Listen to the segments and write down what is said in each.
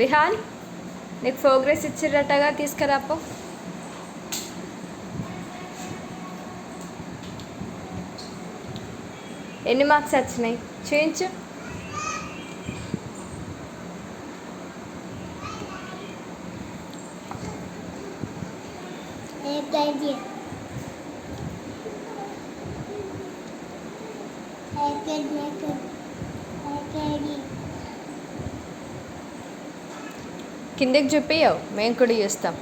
విహాన్ నీకు ప్రోగ్రెస్ ఇచ్చిరట్టగా తీసుకురాపో. ఎన్ని మార్క్స్ వచ్చినాయి చూయించు. కిందకి చూపియవు, మేము కూడా చూస్తాం.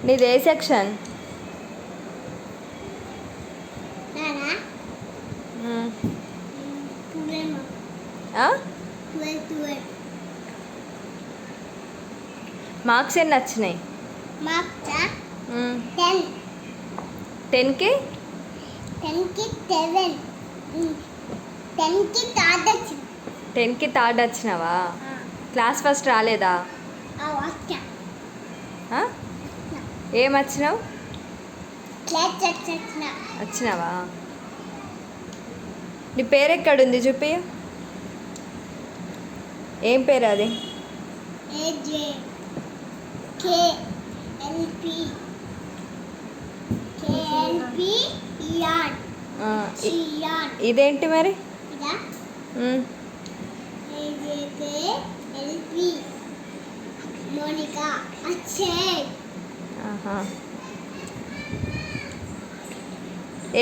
నీది ఏ సెక్షన్? మార్క్స్ ఎన్ని వచ్చినాయి? 10కి 10కి థర్డ్ వచ్చినావా? క్లాస్ ఫస్ట్ రాలేదా? ఏం వచ్చినావు? వచ్చినావా? నీ పేరు ఎక్కడుంది చూపి. ఏం పేరు అది? ఇదేంటి మరి?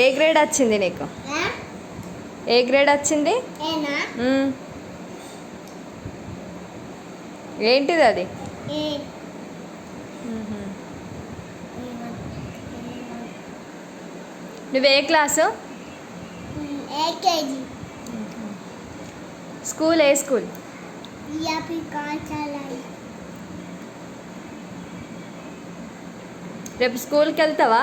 ఏ గ్రేడ్ వచ్చింది నీకు? ఏ గ్రేడ్ వచ్చింది? ఏంటిది అది? నువ్వే క్లాసు? స్కూల్ ఏ స్కూల్? రేపు స్కూల్కి వెళ్తావా?